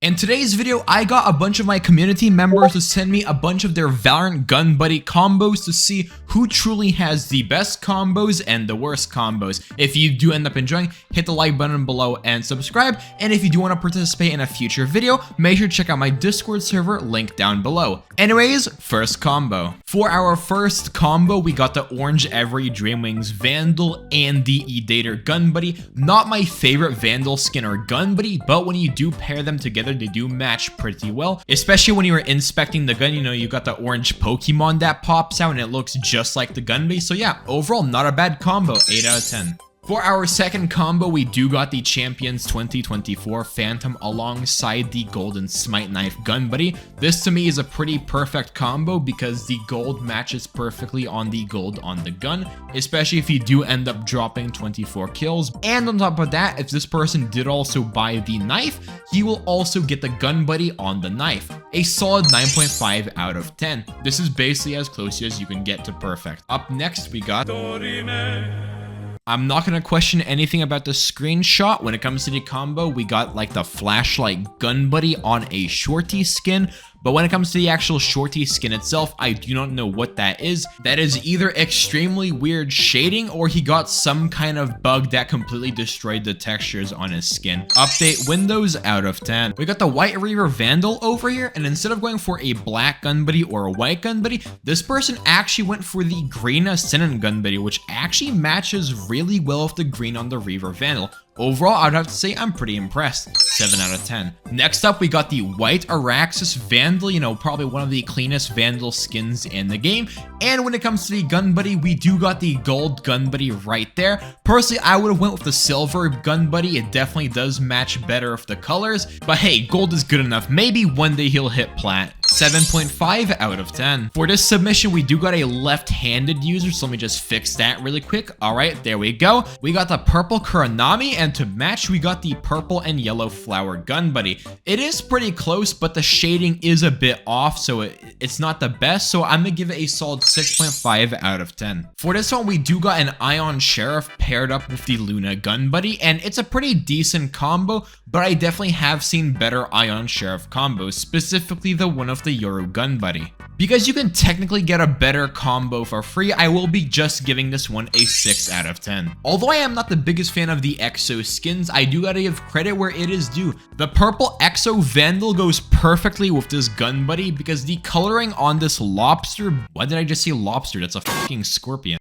In today's video, I got a bunch of my community members to send me a bunch of their Valorant Gunbuddy combos to see who truly has the best combos and the worst combos. If you do end up enjoying, hit the like button below and subscribe. And if you do want to participate in a future video, make sure to check out my Discord server, link down below. Anyways, first combo. For our first combo, we got the Orange Every Dreamwings Vandal and the Edater Gunbuddy. Not my favorite Vandal skin or Gunbuddy, but when you do pair them together, they do match pretty well, especially when you are inspecting the gun. You know, you got the orange Pokemon that pops out and it looks just like the Gunbuddy. So yeah, overall not a bad combo, 8 out of 10. For our second combo, we do got the Champions 2024 Phantom alongside the Golden Smite Knife Gunbuddy. This to me is a pretty perfect combo because the gold matches perfectly on the gold on the gun, especially if you do end up dropping 24 kills. And on top of that, if this person did also buy the knife, he will also get the Gunbuddy on the knife. A solid 9.5 out of 10. This is basically as close as you can get to perfect. Up next, we got... I'm not going to question anything about the screenshot. When it comes to the combo, we got like the flashlight Gunbuddy on a shorty skin. But when it comes to the actual shorty skin itself, I do not know what that is. That is either extremely weird shading or he got some kind of bug that completely destroyed the textures on his skin. Update Windows out of 10. We got the White Reaver Vandal over here, and instead of going for a black Gunbuddy or a white Gunbuddy, this person actually went for the green Ascendant Gunbuddy, which actually matches really well with the green on the Reaver Vandal. Overall, I'd have to say I'm pretty impressed. 7 out of 10. Next up, we got the White Araxis Vandal, you know, probably one of the cleanest Vandal skins in the game. And when it comes to the Gunbuddy, we do got the gold Gunbuddy right there. Personally, I would have went with the silver Gunbuddy. It definitely does match better with the colors. But hey, gold is good enough. Maybe one day he'll hit plat. 7.5 out of 10. For this submission, we do got a left-handed user, so let me just fix that really quick. All right, there we go. We got the purple Kuranami, and to match, we got the purple and yellow flower Gunbuddy. It is pretty close, but the shading is a bit off, so it's not the best, so I'm gonna give it a solid 6.5 out of 10. For this one, we do got an Ion Sheriff paired up with the Luna Gunbuddy, and it's a pretty decent combo, but I definitely have seen better Ion Sheriff combos, specifically the one of the Yoru Gunbuddy. Because you can technically get a better combo for free, I will be just giving this one a 6 out of 10. Although I am not the biggest fan of the EXO skins, I do gotta give credit where it is due. The purple EXO Vandal goes perfectly with this Gunbuddy because the coloring on this lobster... Why did I just say lobster? That's a fucking scorpion.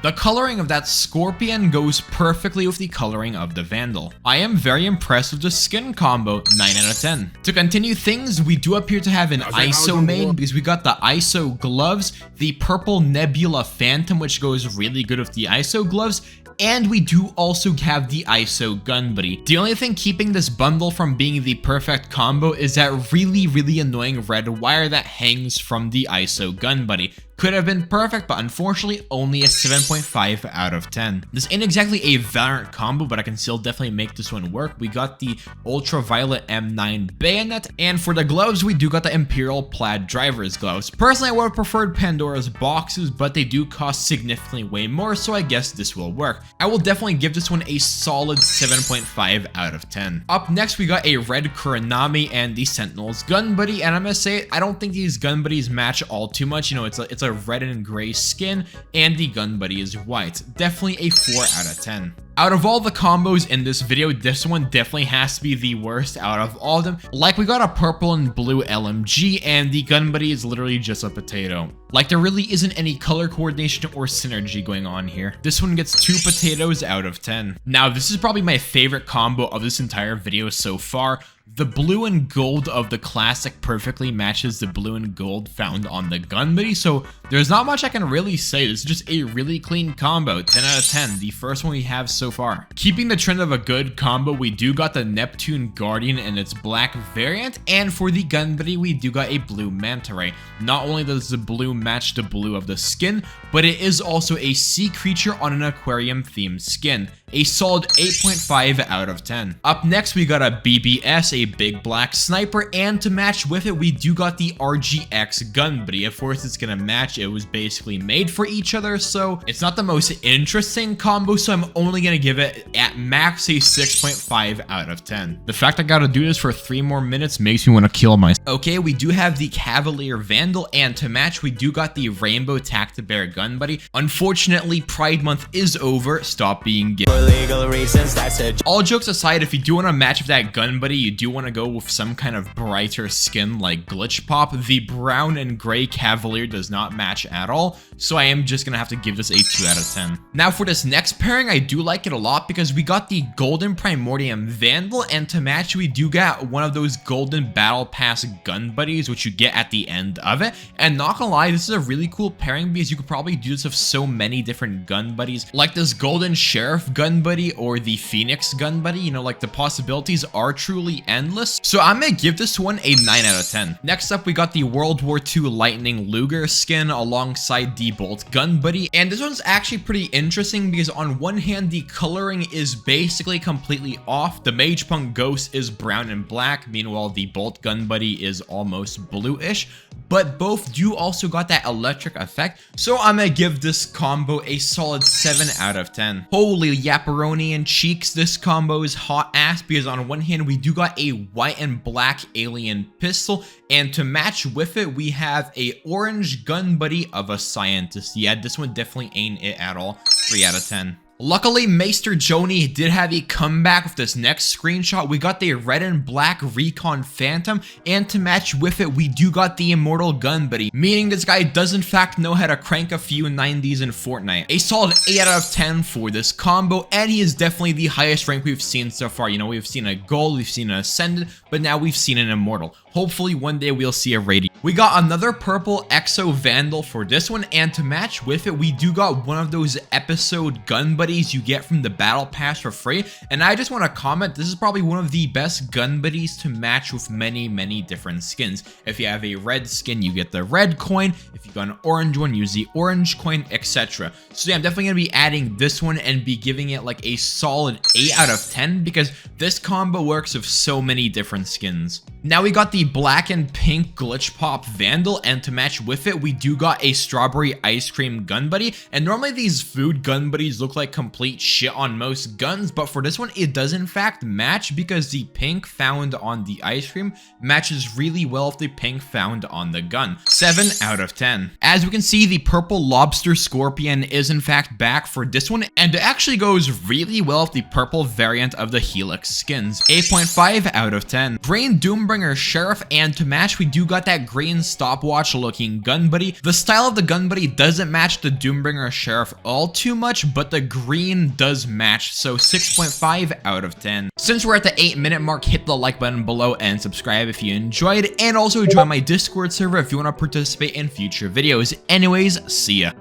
The coloring of that scorpion goes perfectly with the coloring of the Vandal. I am very impressed with the skin combo, 9 out of 10. To continue things, we do appear to have an ISO main because we got the ISO gloves, the purple Nebula Phantom, which goes really good with the ISO gloves, and we do also have the ISO Gunbuddy. The only thing keeping this bundle from being the perfect combo is that really annoying red wire that hangs from the ISO Gunbuddy. Could have been perfect, but unfortunately only a 7.5 out of 10. This ain't exactly a Valorant combo, but I can still definitely make this one work. We got the Ultraviolet M9 Bayonet, and for the gloves, we do got the Imperial Plaid Driver's Gloves. Personally, I would have preferred Pandora's Boxes, but they do cost significantly way more, so I guess this will work. I will definitely give this one a solid 7.5 out of 10. Up next, we got a red Kuranami and the Sentinel's Gunbuddy, and I'm gonna say, I don't think these Gunbuddies match all too much. You know, it's a red and gray skin, and the Gunbuddy is white. Definitely a 4 out of 10. Out of all the combos in this video, this one definitely has to be the worst out of all of them. Like, we got a purple and blue LMG, and the Gunbuddy is literally just a potato. Like, there really isn't any color coordination or synergy going on here. This one gets 2 potatoes out of 10. Now, this is probably my favorite combo of this entire video so far. The blue and gold of the classic perfectly matches the blue and gold found on the Gunbuddy, so there's not much I can really say. This is just a really clean combo, 10 out of 10, the first one we have so far. Keeping the trend of a good combo, we do got the Neptune Guardian and its black variant, and for the Gunbuddy, we do got a blue Manta Ray. Not only does the blue match the blue of the skin, but it is also a sea creature on an aquarium themed skin. a solid 8.5 out of 10. Up next, we got a BBS, a big black sniper, and to match with it, we do got the RGX Gunbuddy. Of course, it's gonna match. It was basically made for each other, so it's not the most interesting combo, so I'm only gonna give it at max a 6.5 out of 10. The fact I gotta do this for 3 more minutes makes me want to kill myself. Okay, we do have the Cavalier Vandal, and to match, we do got the Rainbow Tactibear Gunbuddy. Unfortunately, Pride Month is over. Stop being gay. For legal reasons, that's a All jokes aside, if you do want to match with that Gunbuddy, you do want to go with some kind of brighter skin like Glitch Pop. The brown and gray Cavalier does not match at all, so I am just gonna have to give this a 2 out of 10. Now for this next pairing, I do like it a lot because we got the Golden Primordium Vandal, and to match, we do get one of those Golden Battle Pass Gunbuddies, which you get at the end of it. And not gonna lie, this is a really cool pairing because you could probably do this with so many different Gunbuddies, like this Golden Sheriff Gunbuddy or the Phoenix Gunbuddy. You know, like the possibilities are truly endless. So I'm gonna give this one a 9 out of 10. Next up, we got the World War II Lightning Luger skin alongside the Bolt Gunbuddy, and this one's actually pretty interesting because on one hand, the coloring is basically completely off. The Mage Punk Ghost is brown and black, meanwhile the Bolt Gunbuddy is almost bluish, but both do also got that electric effect, so I'm gonna give this combo a solid 7 out of 10. Holy yapperoni and cheeks, this combo is hot ass because on one hand, we do got a white and black alien pistol, and to match with it, we have a orange Gunbuddy of a scientist. Yeah, this one definitely ain't it at all. 3 out of 10. Luckily, Maester Joni did have a comeback with this next screenshot. We got the red and black Recon Phantom, and to match with it, we do got the Immortal Gunbuddy, meaning this guy does in fact know how to crank a few 90s in Fortnite. A solid 8 out of 10 for this combo, and he is definitely the highest rank we've seen so far. You know, we've seen a Gold, we've seen an Ascendant, but now we've seen an Immortal. Hopefully one day we'll see a Radiant. We got another purple Exo Vandal for this one, and to match with it, we do got one of those episode Gunbuddies you get from the Battle Pass for free, and I just want to comment, this is probably one of the best Gunbuddies to match with many different skins. If you have a red skin, you get the red coin. If you got an orange one, use the orange coin, etc. So yeah, I'm definitely going to be adding this one and be giving it like a solid 8 out of 10 because this combo works with so many different skins. Now we got the black and pink Glitch Pop Vandal, and to match with it, we do got a Strawberry Ice Cream Gunbuddy. And normally these food Gunbuddies look like complete shit on most guns, but for this one, it does in fact match because the pink found on the ice cream matches really well with the pink found on the gun. 7 out of 10. As we can see, the purple Lobster Scorpion is in fact back for this one, and it actually goes really well with the purple variant of the Helix skins. 8.5 out of 10. Green Doombringer Sheriff, and to match, we do got that green stopwatch looking Gunbuddy. The style of the Gunbuddy doesn't match the Doombringer Sheriff all too much, but the green does match, so 6.5 out of 10. Since we're at the 8-minute mark, hit the like button below and subscribe if you enjoyed, and also join my Discord server if you want to participate in future videos. Anyways, see ya.